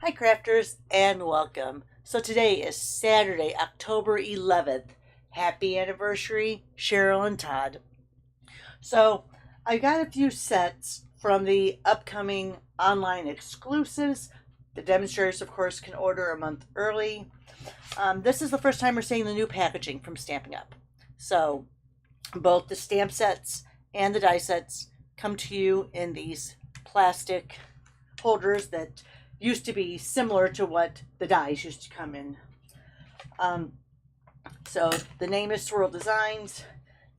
Hi crafters and welcome. So today is Saturday, October 11th. Happy anniversary, Cheryl and Todd. So I got a few sets from the upcoming online exclusives. The demonstrators, of course, can order a month early. This is the first time we're seeing the new packaging from Stampin' Up. So both the stamp sets and the die sets come to you in these plastic holders that used to be similar to what the dies used to come in. So the name is Swirled Designs.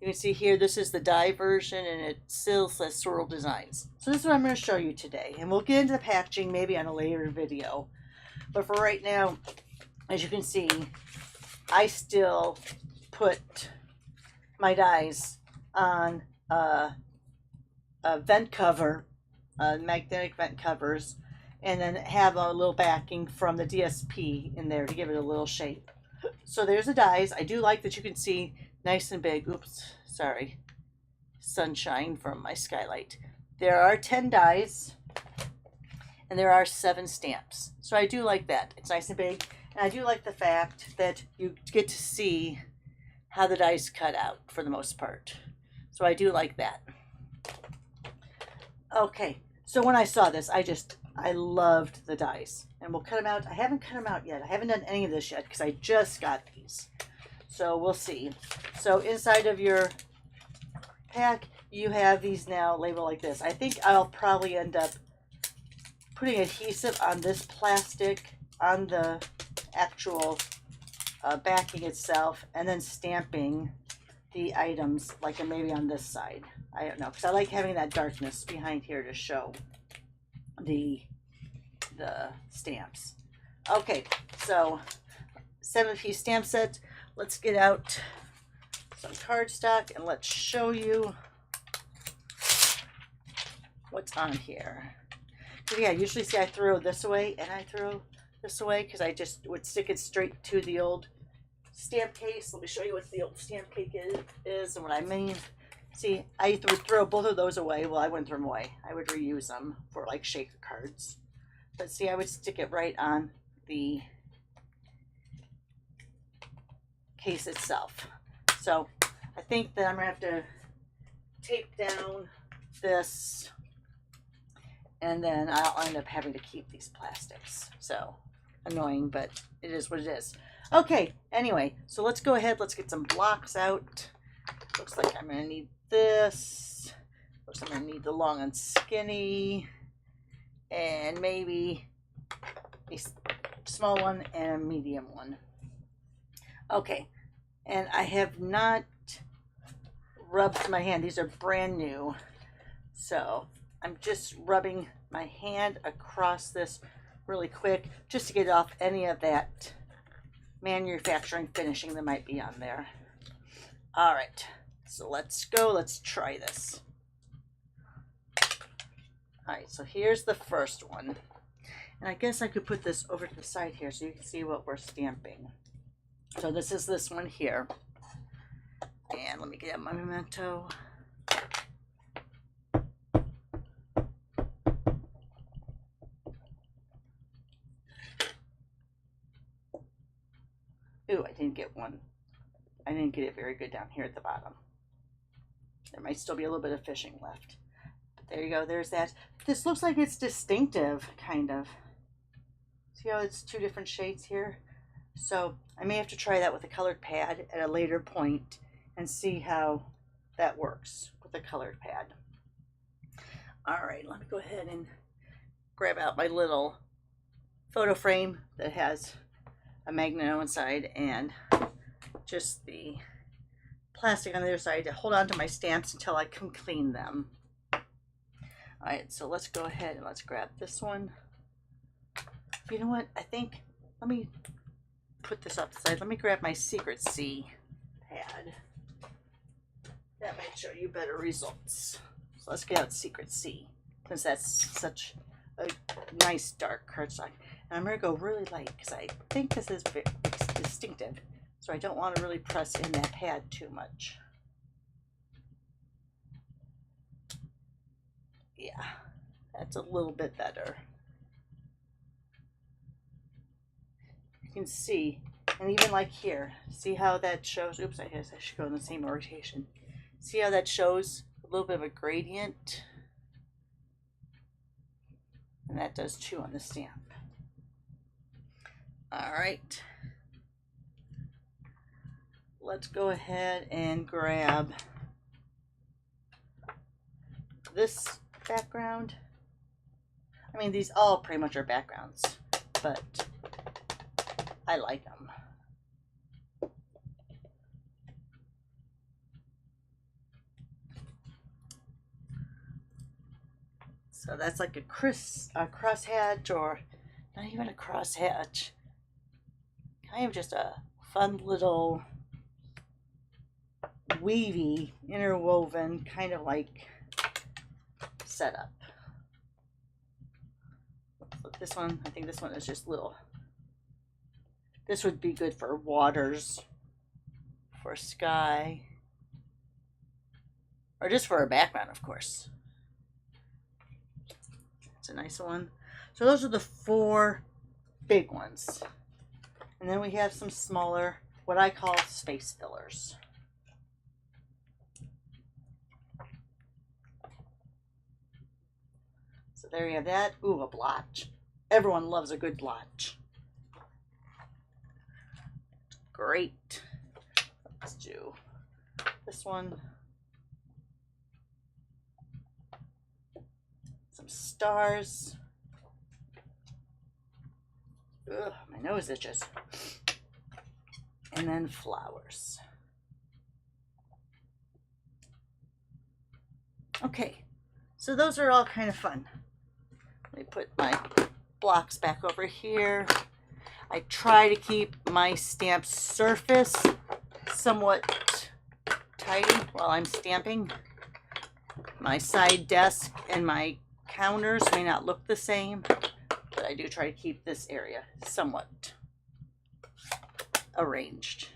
You can see here, this is the die version, and it still says Swirled Designs. So this is what I'm going to show you today, and we'll get into the packaging maybe on a later video. But for right now, as you can see, I still put my dies on a vent cover, magnetic vent covers, and then have a little backing from the DSP in there to give it a little shape. So there's the dies. I do like that you can see nice and big. Oops, sorry. Sunshine from my skylight. There are 10 dies and there are 7 stamps. So I do like that. It's nice and big. And I do like the fact that you get to see how the dies cut out for the most part. So I do like that. Okay, so when I saw this, I loved the dies, and we'll cut them out. I haven't cut them out yet. I haven't done any of this yet because I just got these. So we'll see. So inside of your pack, you have these now labeled like this. I think I'll probably end up putting adhesive on this plastic on the actual backing itself, and then stamping the items like maybe on this side. I don't know, because I like having that darkness behind here to show the stamps. Okay, so 7-piece stamp set. Let's get out some cardstock and let's show you what's on here. Yeah, usually see I throw this away and I throw this away because I just would stick it straight to the old stamp case. Let me show you what the old stamp case is and what I mean. See, I would throw both of those away. Well, I wouldn't throw them away. I would reuse them for like shaker cards. But see, I would stick it right on the case itself. So I think that I'm going to have to tape down this, and then I'll end up having to keep these plastics. So annoying, but it is what it is. Okay, anyway, so let's go ahead. Let's get some blocks out. Looks like I'm going to need this. Looks like I'm going to need the long and skinny, and maybe a small one and a medium one. Okay, and I have not rubbed my hand. These are brand new. So I'm just rubbing my hand across this really quick just to get off any of that manufacturing finishing that might be on there. All right, so let's go. Let's try this. All right, so here's the first one. And I guess I could put this over to the side here so you can see what we're stamping. So this is this one here. And let me get my memento. Ooh, I didn't get one. I didn't get it very good down here at the bottom. There might still be a little bit of fishing left. But there you go, there's that. This looks like it's distinctive, kind of. See how it's 2 different shades here? So I may have to try that with a colored pad at a later point and see how that works with a colored pad. All right, let me go ahead and grab out my little photo frame that has a magnet on one side and just the plastic on the other side to hold on to my stamps until I can clean them. All right, so let's go ahead and let's grab this one. You know what? I think, let me put this off the side. Let me grab my Secret C pad. That might show you better results. So let's get out Secret C, since that's such a nice dark cardstock. And I'm going to go really light because I think this is very distinctive. So I don't want to really press in that pad too much. Yeah, that's a little bit better. can see, and even like here, see how that shows, oops, I guess I should go in the same rotation. See how that shows a little bit of a gradient? And that does too on the stamp. All right. Let's go ahead and grab this background. I mean, these all pretty much are backgrounds, but I like them. So that's like a crosshatch, or not even a crosshatch. Kind of just a fun little weavy, interwoven kind of like setup. But this one, I think this one is just little. This would be good for waters, for sky, or just for a background, of course. It's a nice one. So those are the 4 big ones. And then we have some smaller, what I call space fillers. So there you have that. Ooh, a blotch. Everyone loves a good blotch. Great. Let's do this one. Some stars. Ugh, my nose itches. And then flowers. Okay, so those are all kind of fun. Let me put my blocks back over here. I try to keep my stamp surface somewhat tidy while I'm stamping. My side desk and my counters may not look the same, but I do try to keep this area somewhat arranged.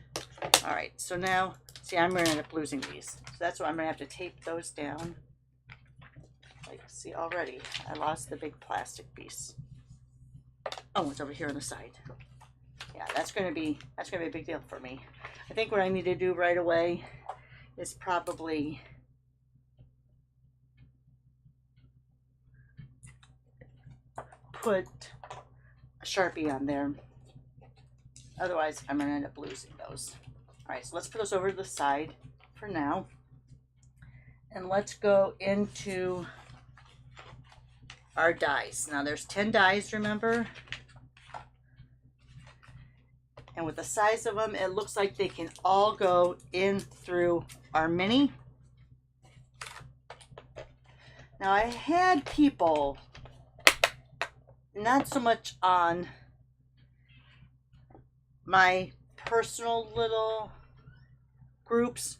All right, so now, see, I'm going to end up losing these. So that's why I'm going to have to tape those down. Like, see, already I lost the big plastic piece. Oh, it's over here on the side. Yeah, that's going to be a big deal for me. I think what I need to do right away is probably put a Sharpie on there. Otherwise, I'm going to end up losing those. All right, so let's put those over to the side for now. And let's go into our dies. Now there's 10 dies, remember? And with the size of them, it looks like they can all go in through our mini. Now I had people, not so much on my personal little groups,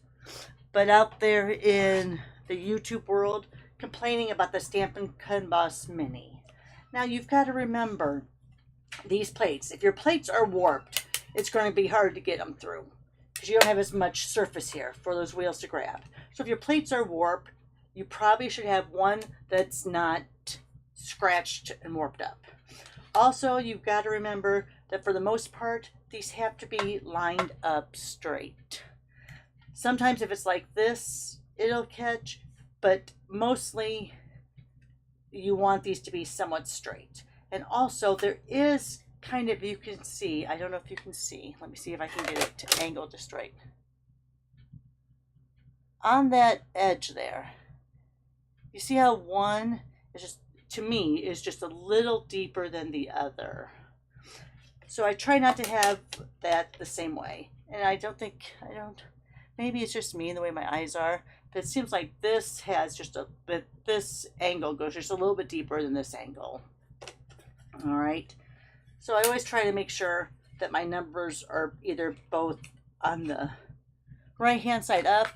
but out there in the YouTube world, complaining about the Stampin' Canvas Mini. Now you've got to remember these plates. If your plates are warped, it's going to be hard to get them through because you don't have as much surface here for those wheels to grab. So if your plates are warped, you probably should have one that's not scratched and warped up. Also, you've got to remember that for the most part, these have to be lined up straight. Sometimes if it's like this, it'll catch, but mostly you want these to be somewhat straight. And also there is kind of, you can see, I don't know if you can see, let me see if I can get it to angle just right. On that edge there, you see how one is just, to me, is just a little deeper than the other. So I try not to have that the same way. And maybe it's just me and the way my eyes are, but it seems like this has just a bit, this angle goes just a little bit deeper than this angle. All right. So I always try to make sure that my numbers are either both on the right hand side up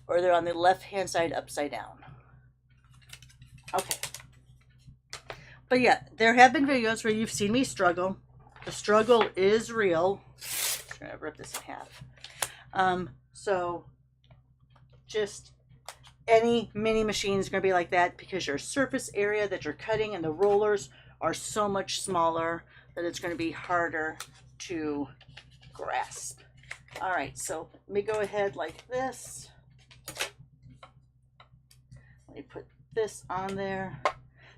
or they're on the left hand side upside down. Okay. But yeah, there have been videos where you've seen me struggle. The struggle is real. I'm going to rip this in half. So just any mini machine is going to be like that because your surface area that you're cutting and the rollers are so much smaller that it's going to be harder to grasp. All right, so let me go ahead like this. Let me put this on there.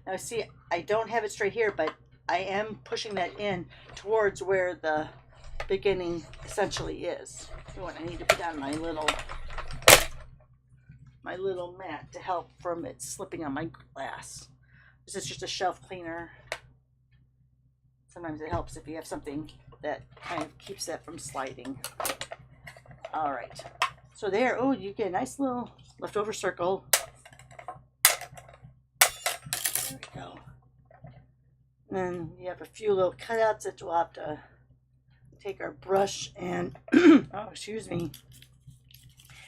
Now see, I don't have it straight here, but I am pushing that in towards where the beginning essentially is. Oh, and I need to put down my little mat to help from it slipping on my glass. This is just a shelf cleaner. Sometimes it helps if you have something that kind of keeps that from sliding. All right, so there, oh, you get a nice little leftover circle. There we go. And then you have a few little cutouts that we'll have to take our brush and, oh, excuse me.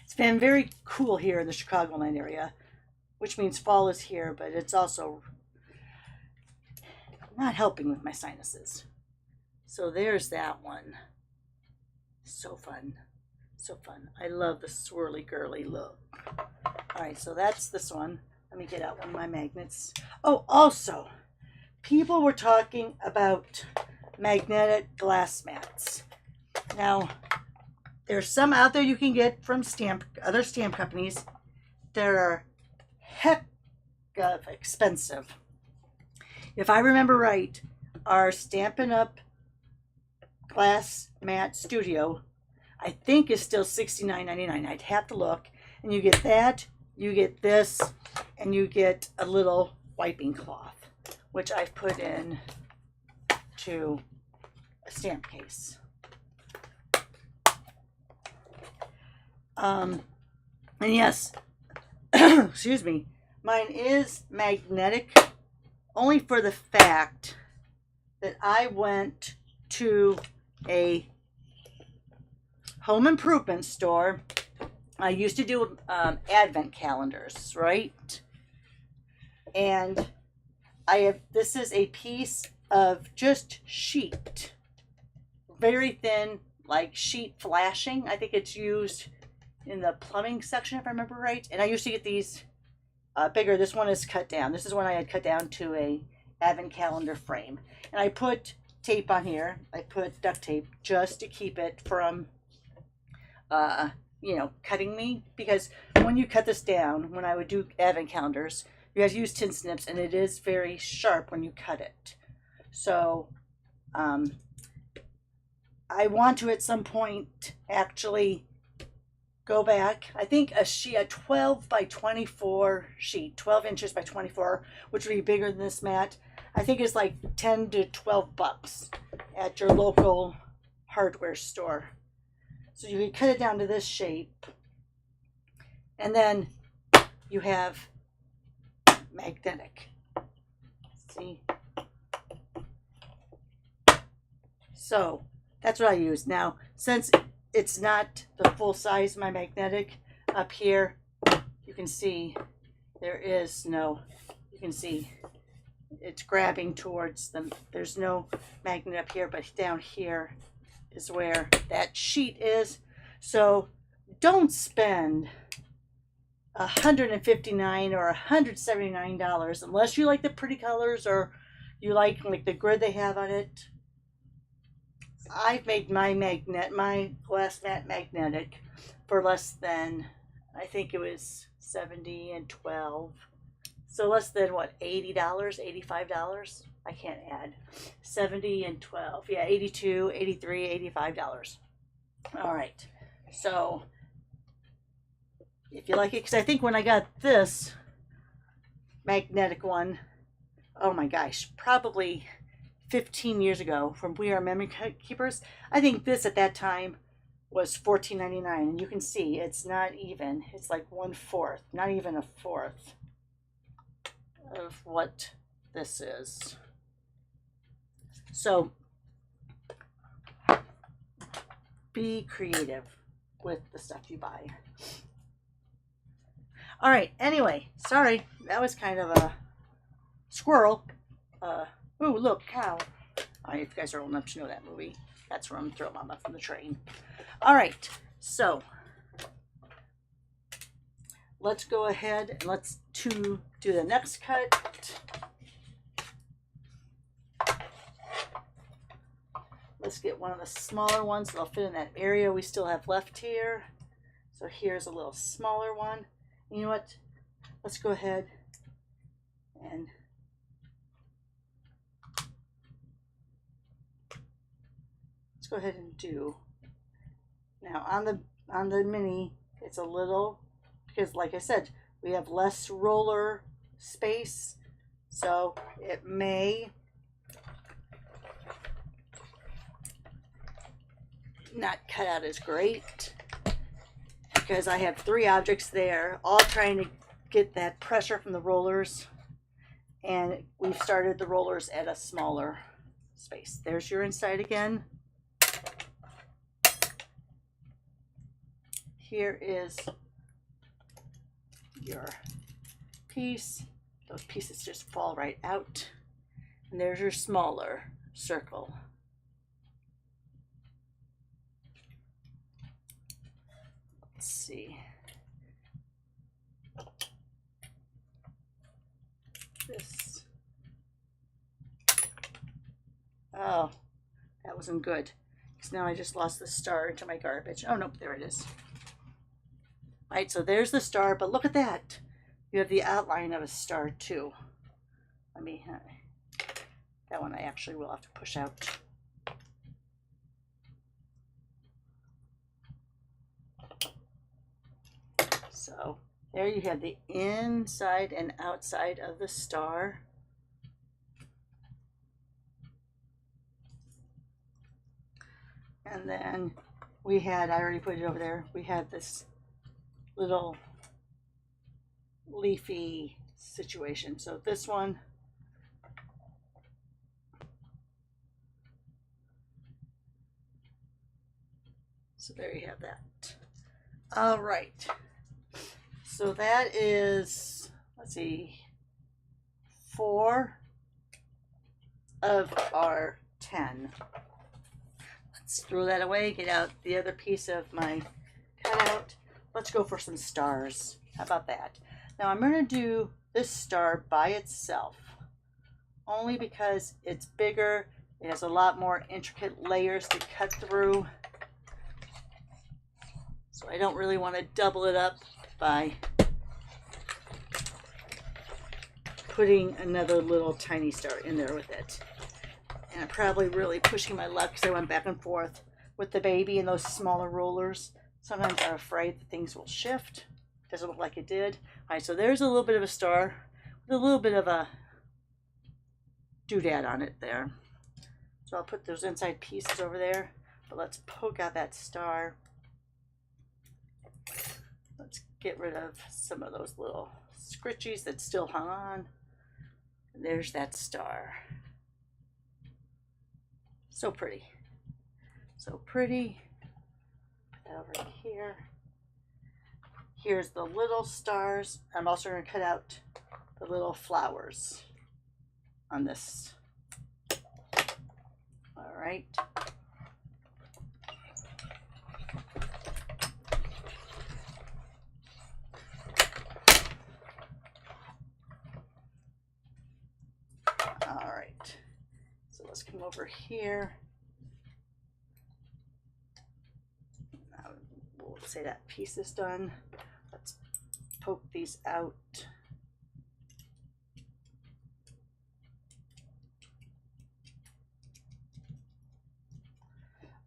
It's been very cool here in the Chicagoland area, which means fall is here, but it's also not helping with my sinuses. So there's that one. So fun. So fun. I love the swirly girly look. All right, so that's this one. Let me get out one of my magnets. Oh, also, people were talking about magnetic glass mats. Now, there's some out there you can get from other stamp companies that are heck of expensive. If I remember right, our Stampin' Up! Glass Mat Studio, I think is still $69.99. I'd have to look. And you get that, you get this, and you get a little wiping cloth, which I've put in to a stamp case. And yes, excuse me, mine is magnetic only for the fact that I went to a home improvement store. I used to do advent calendars, right? And this is a piece of just sheet, very thin, like sheet flashing. I think it's used in the plumbing section, if I remember right. And I used to get these bigger. This one is cut down. This is one I had cut down to a advent calendar frame. And I put tape on here. I put duct tape just to keep it from, cutting me. Because when you cut this down, when I would do advent calendars, you have to use tin snips, and it is very sharp when you cut it. So, I want to at some point actually go back. I think a 12 by 24 sheet, 12 inches by 24, which would be bigger than this mat. I think it's like 10 to 12 bucks at your local hardware store. So you can cut it down to this shape. And then you have magnetic. See? So that's what I use. Now, since it's not the full size of my magnetic, up here you can see there is no, you can see it's grabbing towards them. There's no magnet up here, but down here is where that sheet is. So don't spend $159 or $179 unless you like the pretty colors or you like the grid they have on it. I've made my glass mat magnetic for less than, I think it was 70 and 12. So less than what, $80, $85? I can't add. 70 and 12. Yeah, 82, 83, $85. All right. So if you like it, because I think when I got this magnetic one, oh my gosh, probably 15 years ago from We Are Memory Keepers, I think this at that time was $14.99, and you can see it's not even, it's like 1/4, not even a fourth of what this is. So be creative with the stuff you buy. All right, anyway, sorry, that was kind of a squirrel. Oh, look, cow. If you guys are old enough to know that movie, that's where I'm throwing Mama from the train. All right, so let's go ahead and let's do the next cut. let's get one of the smaller ones that'll fit in that area we still have left here. So here's a little smaller one. You know what? Let's go ahead and do now on the mini. It's a little, because like I said, we have less roller space, so it may not cut out as great because I have 3 objects there, all trying to get that pressure from the rollers, and we've started the rollers at a smaller space. There's your inside again. Here is your piece. Those pieces just fall right out. And there's your smaller circle. Let's see. This. Oh, that wasn't good. Because now I just lost the star into my garbage. Oh, nope, there it is. All right, so there's the star, but look at that. You have the outline of a star too. Let me, that one I actually will have to push out. So there you have the inside and outside of the star. And then we had, I already put it over there, we had this little leafy situation. So this one, so there you have that. All right, so that is, let's see, 4 of our 10. Let's throw that away, get out the other piece of my cutout. Let's go for some stars. How about that? Now I'm going to do this star by itself, only because it's bigger. It has a lot more intricate layers to cut through. So I don't really want to double it up by putting another little tiny star in there with it. And I'm probably really pushing my luck because I went back and forth with the baby and those smaller rollers. Sometimes I'm afraid that things will shift. Doesn't look like it did. All right, so there's a little bit of a star with a little bit of a doodad on it there. So I'll put those inside pieces over there, but let's poke out that star. Let's get rid of some of those little scritchies that still hung on. And there's that star. So pretty. So pretty. Put that over here. Here's the little stars. I'm also going to cut out the little flowers on this. All right. All right. So let's come over here. Now we'll say that piece is done. Let's poke these out.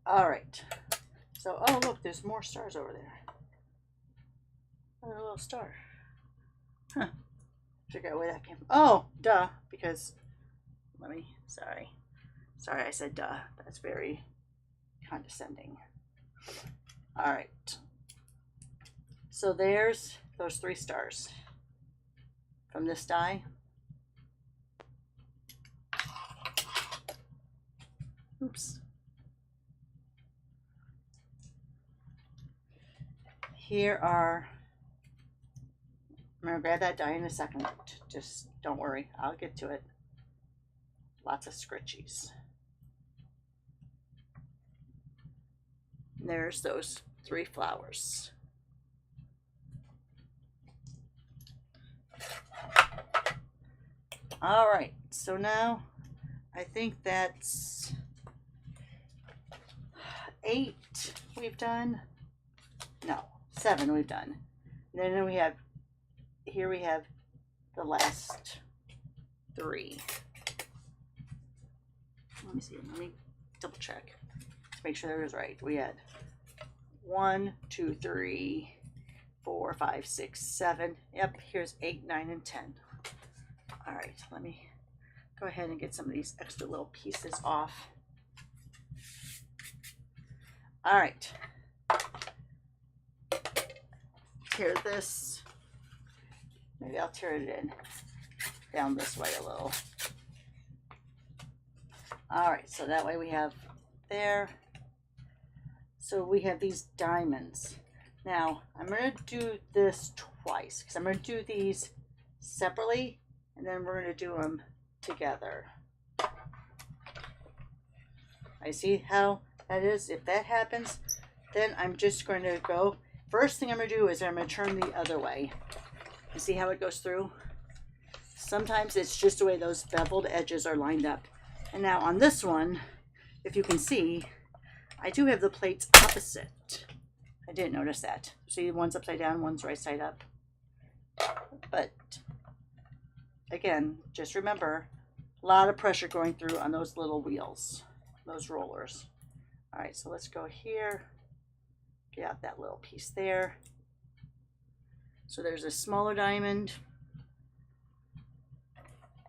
All right. So, oh look, there's more stars over there. Another little star. Huh. Figure out where that came from. Oh, duh, because, sorry, I said duh. That's very condescending. All right. So there's those 3 stars from this die. Oops. Here are, I'm going to grab that die in a second. Just don't worry, I'll get to it. Lots of scritchies. And there's those 3 flowers. All right, so now I think that's 8 we've done. No, 7 we've done. And then we have, here we have the last 3. Let me see, let me double check to make sure that was right. We had 1, 2, 3, 4, 5, 6, 7. Yep, here's 8, 9, and 10. All right, let me go ahead and get some of these extra little pieces off. All right. Tear this. Maybe I'll tear it in down this way a little. All right, so that way we have there. So we have these diamonds. Now I'm going to do this twice because I'm going to do these separately and then we're going to do them together. I see how that is. If that happens, then I'm just going to go. First thing I'm going to do is I'm going to turn the other way. You see how it goes through? Sometimes it's just the way those beveled edges are lined up. And now on this one, if you can see, I do have the plates opposite. I didn't notice that. See, one's upside down, one's right side up. But again, just remember, a lot of pressure going through on those little wheels, those rollers. All right, so let's go here. Get out that little piece there. So there's a smaller diamond.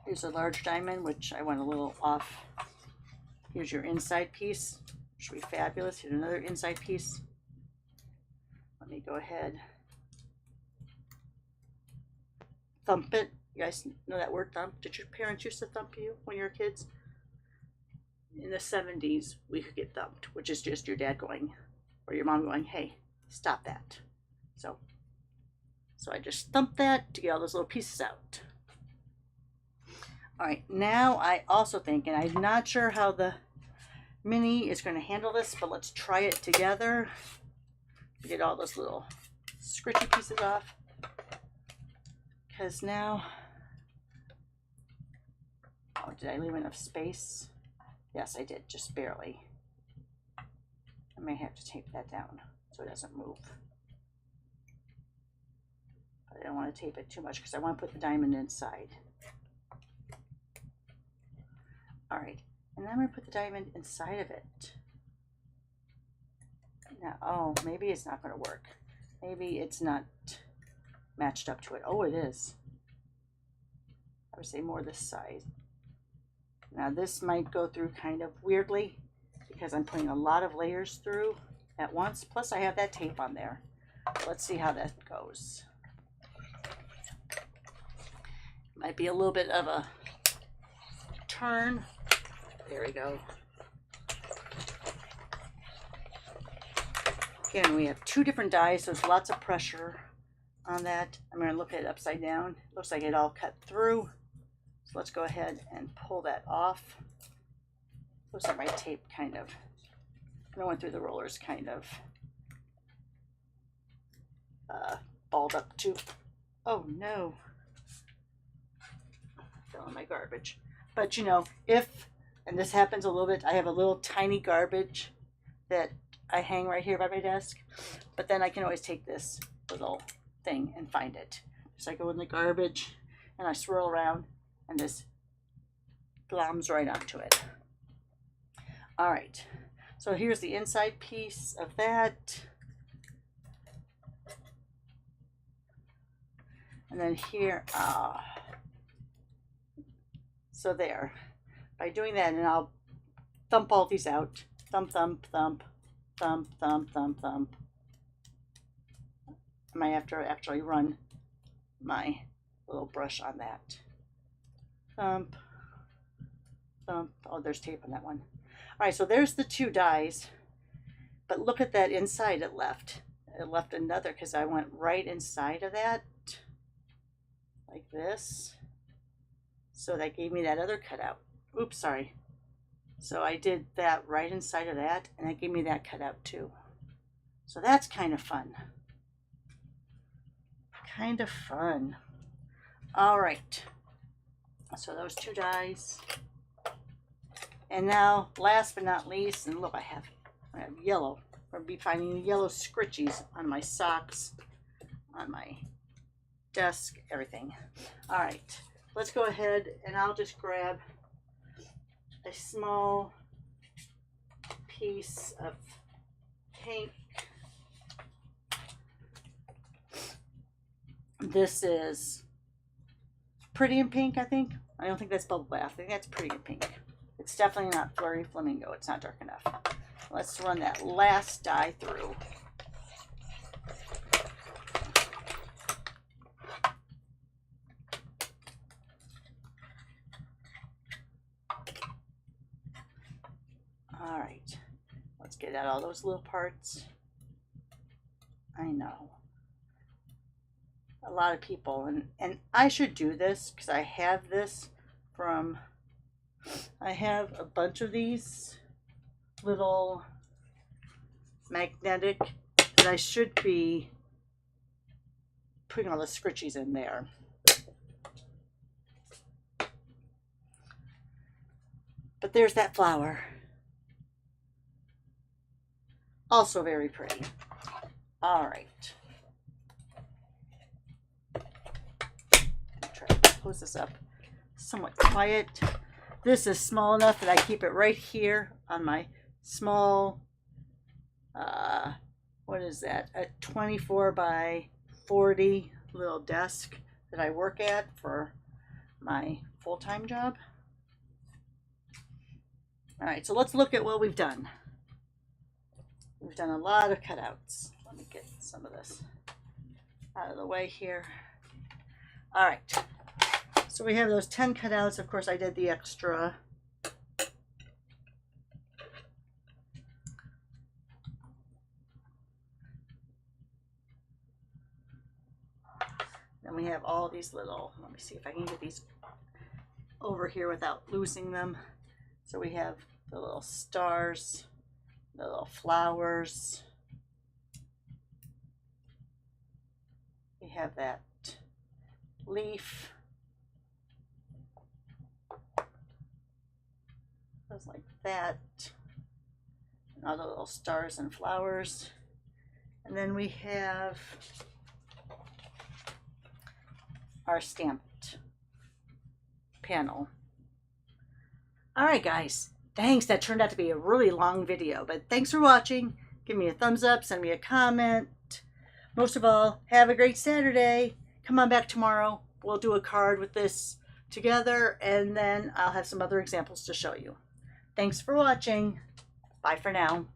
Here's a large diamond, which I went a little off. Here's your inside piece. Should be fabulous. Here's another inside piece. Let me go ahead. Thump it. You guys know that word, thump? Did your parents used to thump you when you were kids? In the 70s, we could get thumped, which is just your dad going, or your mom going, hey, stop that. So I just thumped that to get all those little pieces out. All right, now I also think, and I'm not sure how the Mini is going to handle this, but let's try it together. Get all those little scritchy pieces off. Because now, oh, did I leave enough space? Yes, I did, just barely. I may have to tape that down so it doesn't move. But I don't want to tape it too much because I want to put the diamond inside. All right, and then I'm going to put the diamond inside of it. Now, oh, maybe it's not going to work. Maybe it's not matched up to it. Oh, it is. I would say more this side. Now this might go through kind of weirdly because I'm putting a lot of layers through at once. Plus I have that tape on there. Let's see how that goes. Might be a little bit of a turn. There we go. Again, we have 2 different dies, so there's lots of pressure on that. I'm going to look at it upside down. Looks like it all cut through. So let's go ahead and pull that off. Looks like my tape kind of, when I went through the rollers, kind of balled up too. Oh no. Fell in my garbage. But you know, if, and this happens a little bit, I have a little tiny garbage that I hang right here by my desk, but then I can always take this little thing and find it. So I go in the garbage and I swirl around and this gloms right onto it. All right, so here's the inside piece of that. And then here, so there. By doing that, and I'll thump all these out. Thump, thump, thump, thump, thump, thump, thump. I might have to actually run my little brush on that. Thump, thump. Oh, there's tape on that one. All right, so there's the 2 dies. But look at that inside it left. It left another because I went right inside of that. Like this. So that gave me that other cutout. Oops, sorry. So I did that right inside of that, and that gave me that cutout too. So that's kind of fun. Kind of fun. All right. So those 2 dies. And now, last but not least, and look, I have I have yellow. I'm going to be finding yellow scritchies on my socks, on my desk, everything. All right, let's go ahead and I'll just grab a small piece of pink. This is Pretty in Pink, I think. I don't think that's Bubble Bath. I think that's Pretty in Pink. It's definitely not Flurry Flamingo. It's not dark enough. Let's run that last dye through. All right, let's get out all those little parts. I know. A lot of people, and I should do this because I have this from, I have a bunch of these little magnetic that I should be putting all the scritchies in there. But there's that flower. Also very pretty. All right. Try to close this up somewhat quiet. This is small enough that I keep it right here on my small, what is that? A 24 by 40 little desk that I work at for my full-time job. All right, so let's look at what we've done. We've done a lot of cutouts. Let me get some of this out of the way here. All right, so we have those 10 cutouts. Of course, I did the extra. Then we have all these little, let me see if I can get these over here without losing them. So we have the little stars, the little flowers. We have that leaf. Goes like that. And all the little stars and flowers. And then we have our stamped panel. All right, guys. Thanks. That turned out to be a really long video, but thanks for watching. Give me a thumbs up, send me a comment. Most of all, have a great Saturday. Come on back tomorrow. We'll do a card with this together, and then I'll have some other examples to show you. Thanks for watching. Bye for now.